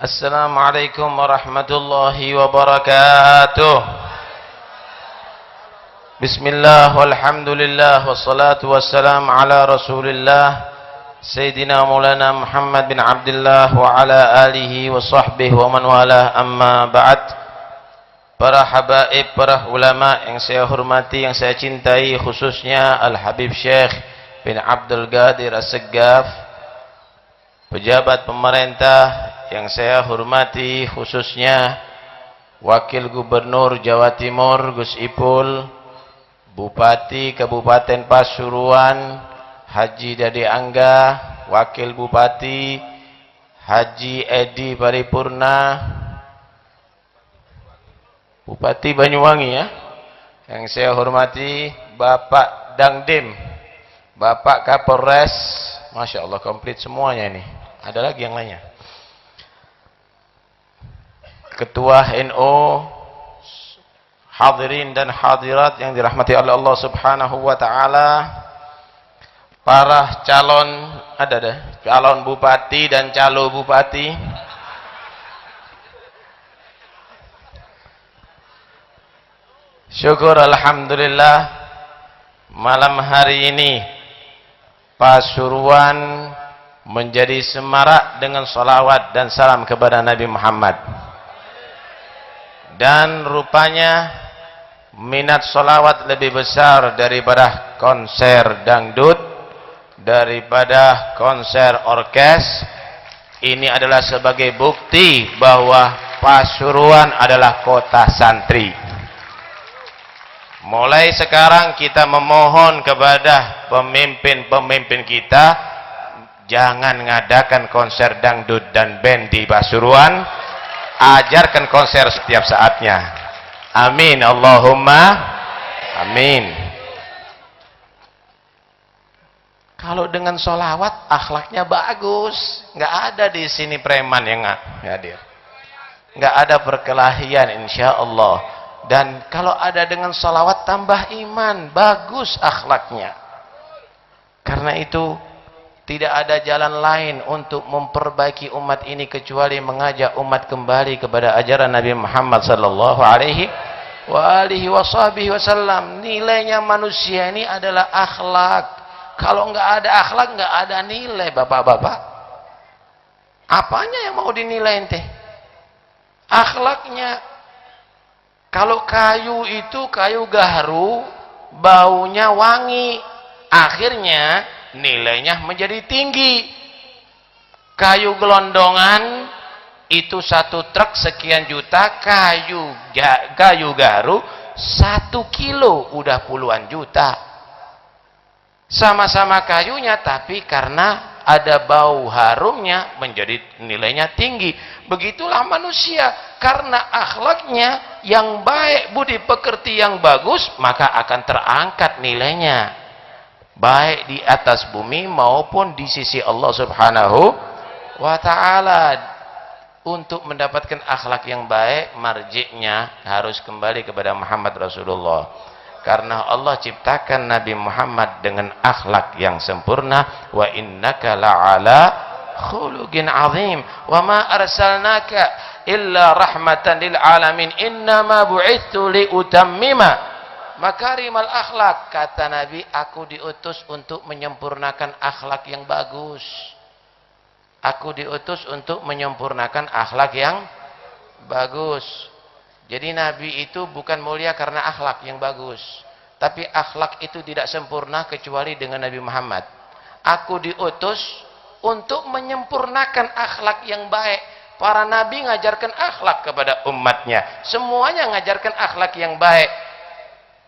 Assalamualaikum warahmatullahi wabarakatuh. Bismillah walhamdulillah wassalatu wassalamu ala rasulillah Sayyidina Maulana Muhammad bin Abdullah wa ala alihi wa sahbihi wa man wala, amma ba'd. Para habaib, para ulama yang saya hormati, yang saya cintai, khususnya Al-Habib Syekh bin Abdul Qadir As-Saggaf, pejabat pemerintah yang saya hormati, khususnya Wakil Gubernur Jawa Timur Gus Ipul, Bupati Kabupaten Pasuruan Haji Dade Angga, Wakil Bupati Haji Edi Paripurna, Bupati Banyuwangi ya, yang saya hormati Bapak Dangdim, Bapak Kapolres, Masya Allah komplit semuanya ini. Ada lagi yang lainnya. Ketua NU, hadirin dan hadirat yang dirahmati oleh Allah Subhanahu wa taala, para calon calon bupati dan calo bupati, syukur alhamdulillah malam hari ini Pasuruan menjadi semarak dengan salawat dan salam kepada Nabi Muhammad. Dan rupanya minat salawat lebih besar daripada konser dangdut, daripada konser orkes. Ini adalah sebagai bukti bahwa Pasuruan adalah kota santri. Mulai sekarang kita memohon kepada pemimpin-pemimpin kita, jangan ngadakan konser dangdut dan band di Pasuruan. Ajarkan konser setiap saatnya. Amin Allahumma amin. Kalau dengan sholawat akhlaknya bagus, nggak ada di sini preman yang hadir, nggak ada perkelahian insya Allah. Dan kalau ada dengan sholawat tambah iman, bagus akhlaknya. Karena itu tidak ada jalan lain untuk memperbaiki umat ini kecuali mengajak umat kembali kepada ajaran Nabi Muhammad sallallahu alaihi wasallam. Nilainya manusia ini adalah akhlak. Kalau nggak ada akhlak, nggak ada nilai, bapak-bapak. Apanya yang mau dinilai ente? Akhlaknya. Kalau kayu itu kayu gaharu, baunya wangi, akhirnya nilainya menjadi tinggi. Kayu gelondongan itu satu truk sekian juta, kayu garu 1 kilo udah puluhan juta. Sama-sama kayunya, tapi karena ada bau harumnya menjadi nilainya tinggi. Begitulah manusia, karena akhlaknya yang baik, budi pekerti yang bagus, maka akan terangkat nilainya, baik di atas bumi maupun di sisi Allah Subhanahu wa ta'ala. Untuk mendapatkan akhlak yang baik, marji'nya harus kembali kepada Muhammad Rasulullah. Karena Allah ciptakan Nabi Muhammad dengan akhlak yang sempurna. Wa innaka la'ala khuluqin azim wa ma arsalnaka illa rahmatan lil alamin innama bu'ithu li utammima makarimal akhlak. Kata Nabi, aku diutus untuk menyempurnakan akhlak yang bagus. Aku diutus untuk menyempurnakan akhlak yang bagus. Jadi Nabi itu bukan mulia karena akhlak yang bagus, tapi akhlak itu tidak sempurna kecuali dengan Nabi Muhammad. Aku diutus untuk menyempurnakan akhlak yang baik. Para nabi ngajarkan akhlak kepada umatnya, semuanya ngajarkan akhlak yang baik.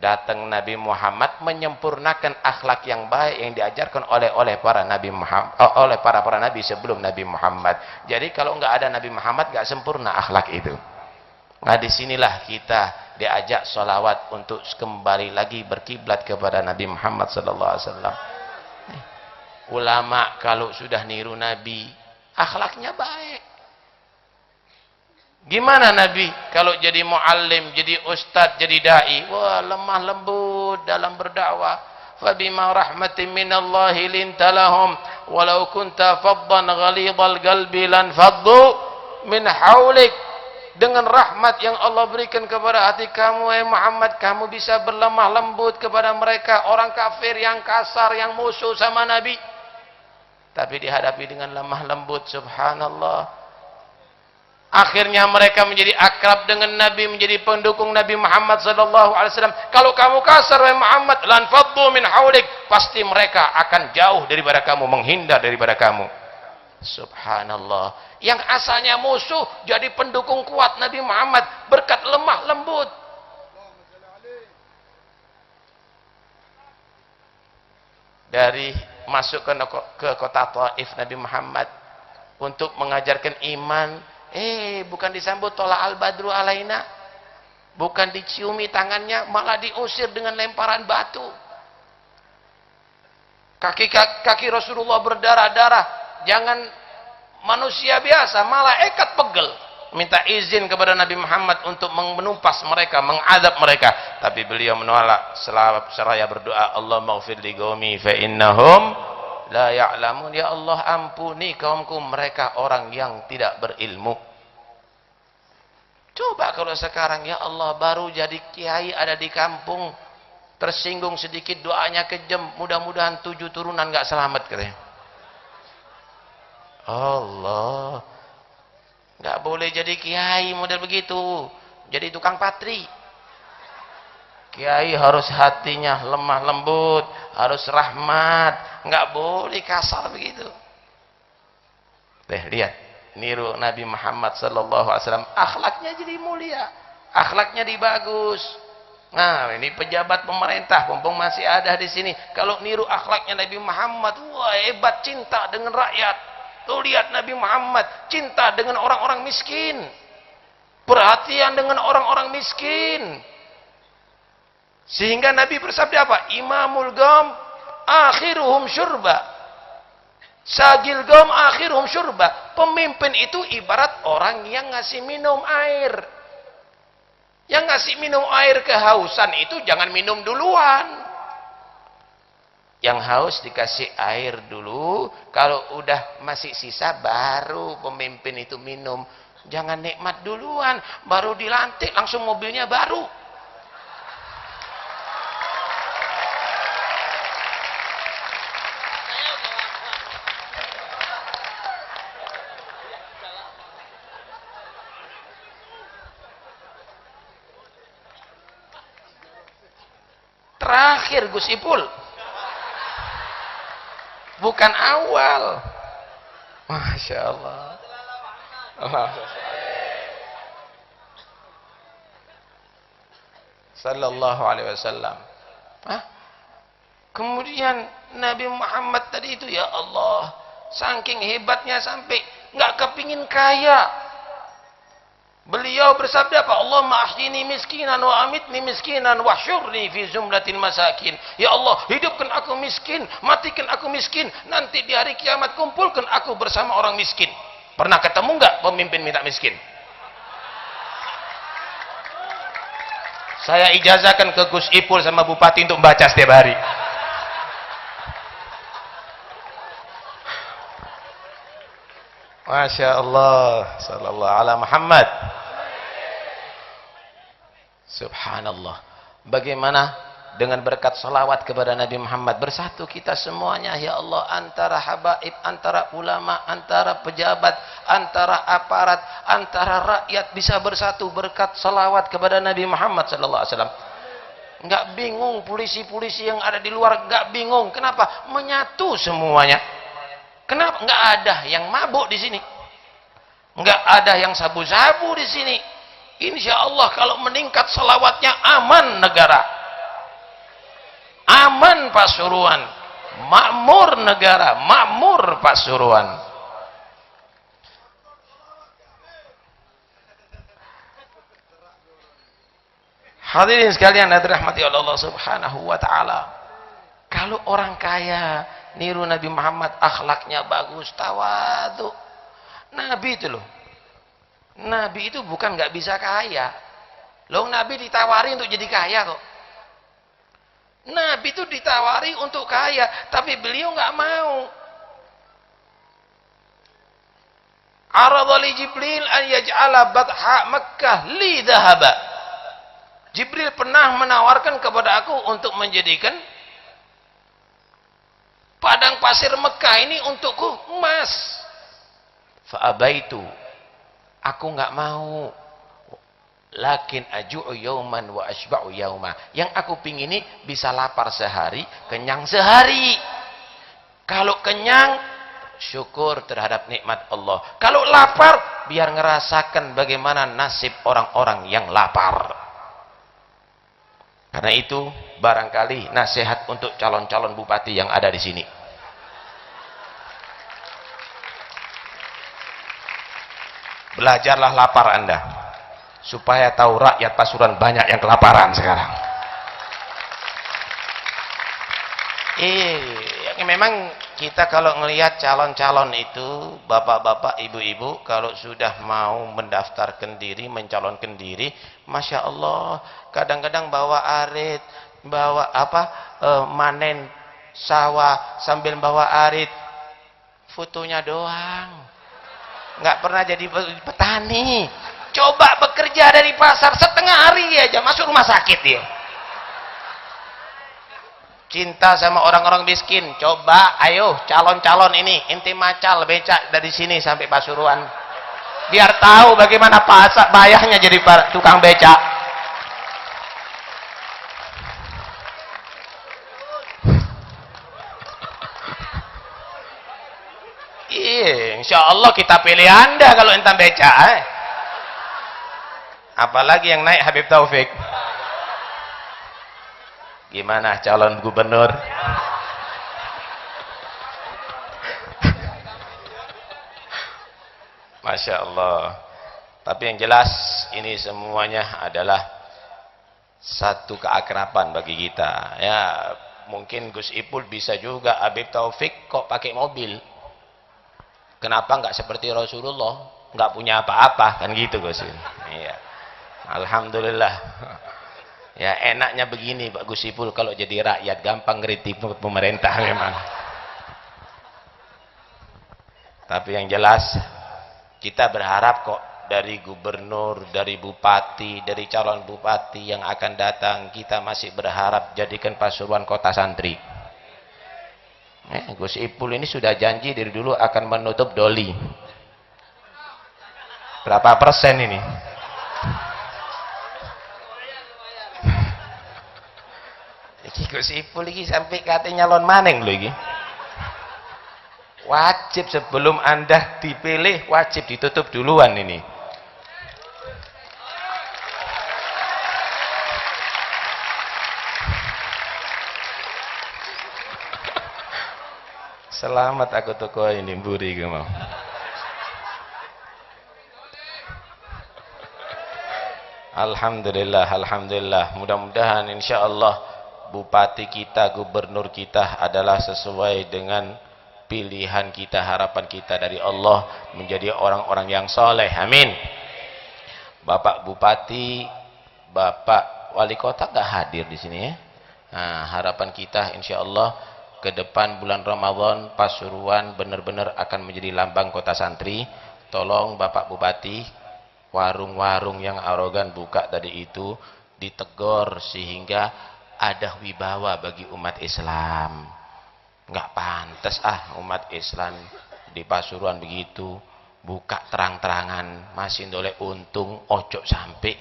Datang Nabi Muhammad menyempurnakan akhlak yang baik yang diajarkan oleh para nabi Muhammad, oleh para nabi sebelum Nabi Muhammad. Jadi kalau nggak ada Nabi Muhammad, nggak sempurna akhlak itu. Nah, disinilah kita diajak sholawat untuk kembali lagi berkiblat kepada Nabi Muhammad sallallahu alaihi wasallam. Ulama kalau sudah niru Nabi, akhlaknya baik. Gimana Nabi kalau jadi muallim, jadi ustadz, jadi dai? Wah, lemah lembut dalam berdakwah. Fabima rahmatin minallahi lintalahum walau kunta faddan ghalidhal qalbi lan faddu min haulik, dengan rahmat yang Allah berikan kepada hati kamu Muhammad, kamu bisa berlemah lembut kepada mereka orang kafir yang kasar, yang musuh sama Nabi, tapi dihadapi dengan lemah lembut. Subhanallah. Akhirnya mereka menjadi akrab dengan Nabi, menjadi pendukung Nabi Muhammad sallallahu alaihi wasallam. Kalau kamu kasar wahai Muhammad, lan faddu min haulik, pasti mereka akan jauh daripada kamu, menghindar daripada kamu. Subhanallah. Yang asalnya musuh jadi pendukung kuat Nabi Muhammad berkat lemah lembut. Dari masuk ke kota Taif Nabi Muhammad untuk mengajarkan iman, bukan disambut tola al badru alaina, bukan diciumi tangannya, malah diusir dengan lemparan batu. Kaki Rasulullah berdarah-darah. Jangan manusia biasa, malaikat pegel minta izin kepada Nabi Muhammad untuk menumpas mereka, mengadab mereka, tapi beliau menolak seraya berdoa, Allahumma ighfir li qaumi fa innahum la ya'lamun. Ya Allah, ampuni kaumku, mereka orang yang tidak berilmu. Coba kalau sekarang, ya Allah, baru jadi kiai ada di kampung, tersinggung sedikit doanya kejam, mudah-mudahan 7 turunan nggak selamat katanya. Allah, nggak boleh jadi kiai model begitu, jadi tukang patri. Kiai harus hatinya lemah lembut, harus rahmat, nggak boleh kasar begitu. Lihat, niru Nabi Muhammad sallallahu alaihi wasallam, akhlaknya jadi mulia, akhlaknya dibagus. Nah, ini pejabat pemerintah, mumpung masih ada di sini, kalau niru akhlaknya Nabi Muhammad, wah hebat, cinta dengan rakyat. Tuh lihat Nabi Muhammad cinta dengan orang-orang miskin, perhatian dengan orang-orang miskin, sehingga Nabi bersabda apa? Imamul gam akhiruhum syurba, sagil gam akhiruhum syurba. Pemimpin itu ibarat orang yang ngasih minum air. Yang ngasih minum air kehausan itu jangan minum duluan. Yang haus dikasih air dulu, kalau udah masih sisa baru pemimpin itu minum. Jangan nikmat duluan, baru dilantik langsung mobilnya baru. Terakhir Gus Ipul, bukan awal. Masya Allah. Sallallahu alaihi wasallam. Kemudian Nabi Muhammad tadi itu, ya Allah, saking hebatnya sampai nggak kepingin kaya. Beliau bersabda apa? Allahumma ahyini miskinan wa amitni miskinan wa syurni fi zumlatil masakin. Ya Allah, hidupkan aku miskin, matikan aku miskin, nanti di hari kiamat kumpulkan aku bersama orang miskin. Pernah ketemu nggak pemimpin minta miskin? Saya ijazahkan ke Gus Ipul sama Bupati untuk baca setiap hari. Masya Allah, sallallahu ala Muhammad. Subhanallah. Bagaimana dengan berkat salawat kepada Nabi Muhammad bersatu kita semuanya, ya Allah, antara habaib, antara ulama, antara pejabat, antara aparat, antara rakyat bisa bersatu berkat salawat kepada Nabi Muhammad sallallahu alaihi wasallam. Enggak bingung polisi-polisi yang ada di luar, enggak bingung. Kenapa? Menyatu semuanya. Kenapa? Enggak ada yang mabuk di sini, enggak ada yang sabu-sabu di sini. Insya Allah kalau meningkat salawatnya, aman negara, aman Pasuruan, makmur negara, makmur Pasuruan. Hadirin sekalian, dirahmati oleh Allah Subhanahu wa taala. Kalau orang kaya niru Nabi Muhammad, akhlaknya bagus, tawadhu. Nabi itu loh, Nabi itu bukan nggak bisa kaya loh. Nabi ditawari untuk jadi kaya kok. Nabi itu ditawari untuk kaya, tapi beliau nggak mau. Aradhali Jibril an yaj'ala batha Makkah li dhahaba. Jibril pernah menawarkan kepada aku untuk menjadikan padang pasir Mekah ini untukku emas. Fa'abaitu. Aku enggak mau. Lakin aju'u yauman wa asba'u yauma. Yang aku pingini bisa lapar sehari, kenyang sehari. Kalau kenyang, syukur terhadap nikmat Allah. Kalau lapar, biar ngerasakan bagaimana nasib orang-orang yang lapar. Karena itu, barangkali nasihat untuk calon-calon bupati yang ada di sini. Belajarlah lapar Anda, supaya tahu rakyat Pasuruan banyak yang kelaparan sekarang. Memang kita kalau ngelihat calon-calon itu, bapak-bapak, ibu-ibu, kalau sudah mau mendaftarkan diri, mencalonkan diri, Masya Allah, kadang-kadang bawa arit, bawa manen sawah sambil bawa arit, fotonya doang, nggak pernah jadi petani. Coba bekerja dari pasar setengah hari aja masuk rumah sakit dia. Cinta sama orang-orang miskin. Coba ayo calon-calon ini inti macal becak dari sini sampai Pasuruan, biar tahu bagaimana pasak bayahnya jadi tukang becak. Iya, insya Allah kita pilih Anda kalau intan becak. Apalagi yang naik Habib Taufik. Gimana calon gubernur? Masya Allah. Tapi yang jelas ini semuanya adalah satu keakraban bagi kita. Ya, mungkin Gus Ipul bisa juga Habib Taufik kok pakai mobil. Kenapa nggak seperti Rasulullah? Nggak punya apa-apa kan gitu Gus. Iya. Alhamdulillah. Ya enaknya begini Pak Gus Ipul, kalau jadi rakyat gampang ngeritik pemerintah memang. Tapi yang jelas kita berharap kok dari gubernur, dari bupati, dari calon bupati yang akan datang, kita masih berharap jadikan Pasuruan kota santri. Gus Ipul ini sudah janji dari dulu akan menutup doli. Berapa persen ini? Gus Ipul ini sampai katanya nyalon maneng loh ini. Wajib sebelum Anda dipilih wajib ditutup duluan ini. Selamat aku toko ini buri mau. Alhamdulillah, alhamdulillah. Mudah-mudahan insyaallah bupati kita, gubernur kita adalah sesuai dengan pilihan kita, harapan kita dari Allah, menjadi orang-orang yang soleh. Amin. Bapak Bupati, Bapak Wali Kota nggak hadir di sini ya. Nah, harapan kita insya Allah ke depan bulan Ramadan Pasuruan benar-benar akan menjadi lambang kota santri. Tolong Bapak Bupati, warung-warung yang arogan buka tadi itu ditegur sehingga ada wibawa bagi umat Islam. Nggak pantas umat Islam di Pasuruan begitu buka terang-terangan, masih ndolek untung, ojo sampai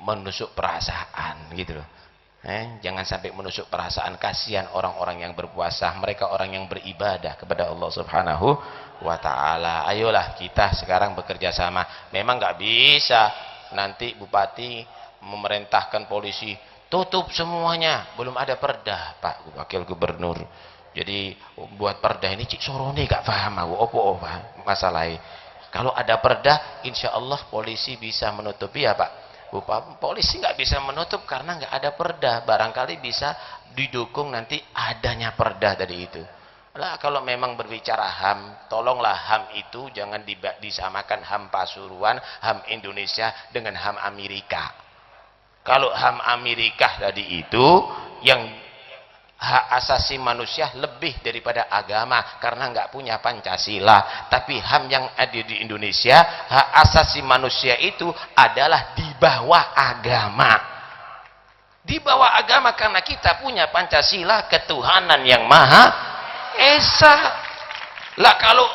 menusuk perasaan gitu loh. Jangan sampai menusuk perasaan, kasihan orang-orang yang berpuasa, mereka orang yang beribadah kepada Allah Subhanahu wa taala. Ayolah kita sekarang bekerja sama. Memang nggak bisa nanti bupati memerintahkan polisi tutup semuanya, belum ada perda Pak Wakil Gubernur. Jadi buat perda ini cik sorone gak paham aku apa masalahnya. Kalau ada perda insya Allah polisi bisa menutupi ya Pak. Polisi nggak bisa menutup karena nggak ada perda. Barangkali bisa didukung nanti adanya perda tadi itu. Lah kalau memang berbicara HAM, tolonglah HAM itu jangan disamakan HAM Pasuruan, HAM Indonesia dengan HAM Amerika. Kalau HAM Amerika tadi itu yang hak asasi manusia lebih daripada agama karena nggak punya Pancasila. Tapi HAM yang ada di Indonesia, hak asasi manusia itu adalah di bawah agama. Di bawah agama karena kita punya Pancasila, ketuhanan yang Maha Esa. Lah kalau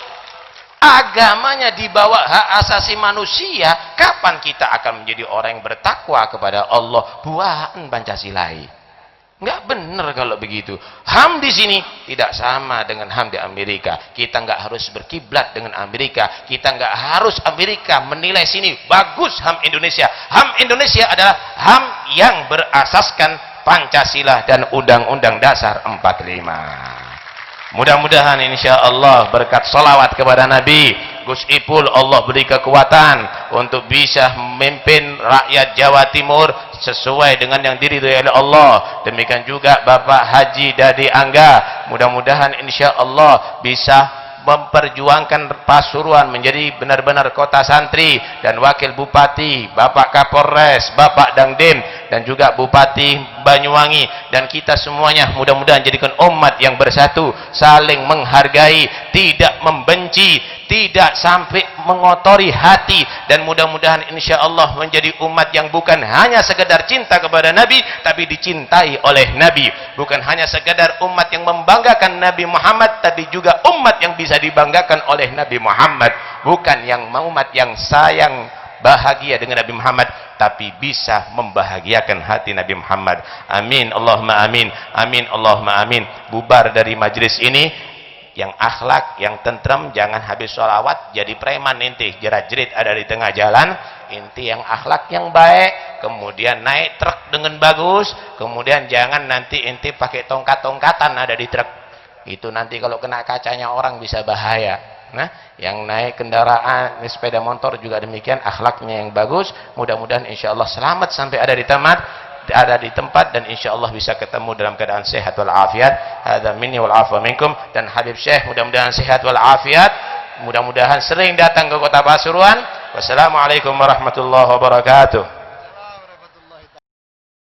agamanya di bawah hak asasi manusia, kapan kita akan menjadi orang yang bertakwa kepada Allah? Buaan Pancasilai. Nggak benar kalau begitu. HAM di sini tidak sama dengan HAM di Amerika. Kita nggak harus berkiblat dengan Amerika. Kita nggak harus Amerika menilai sini bagus HAM Indonesia. HAM Indonesia adalah HAM yang berasaskan Pancasila dan Undang-Undang Dasar 45. Mudah-mudahan insya Allah berkat salawat kepada Nabi Gus Ipul, Allah beri kekuatan untuk bisa memimpin rakyat Jawa Timur sesuai dengan yang diridhoi oleh Allah. Demikian juga Bapak Haji Dadi Angga, mudah-mudahan insya Allah bisa memperjuangkan Pasuruan menjadi benar-benar kota santri, dan Wakil Bupati, Bapak Kapolres, Bapak Dangdim, dan juga Bupati Banyuwangi, dan kita semuanya mudah-mudahan jadikan umat yang bersatu, saling menghargai, tidak membenci, tidak sampai mengotori hati, dan mudah-mudahan insya Allah menjadi umat yang bukan hanya sekedar cinta kepada Nabi, tapi dicintai oleh Nabi. Bukan hanya sekedar umat yang membanggakan Nabi Muhammad, tapi juga umat yang bisa dibanggakan oleh Nabi Muhammad. Bukan yang umat yang sayang bahagia dengan Nabi Muhammad, tapi bisa membahagiakan hati Nabi Muhammad. Amin Allahumma amin. Amin Allahumma amin. Bubar dari majlis ini yang akhlak, yang tentram, jangan habis sholawat jadi preman inti, jerat-jerit ada di tengah jalan. Inti yang akhlak yang baik, kemudian naik truk dengan bagus, kemudian jangan nanti inti pakai tongkat-tongkatan ada di truk. Itu nanti kalau kena kacanya orang bisa bahaya. Nah, yang naik kendaraan sepeda motor juga demikian, akhlaknya yang bagus. Mudah-mudahan insya Allah selamat sampai ada di tempat dan insya Allah bisa ketemu dalam keadaan sehat wal afiat. Hadza minni wal afwa minkum. Dan Habib Syekh mudah-mudahan sehat wal afiat, mudah-mudahan sering datang ke kota Pasuruan. Wassalamualaikum warahmatullahi wabarakatuh.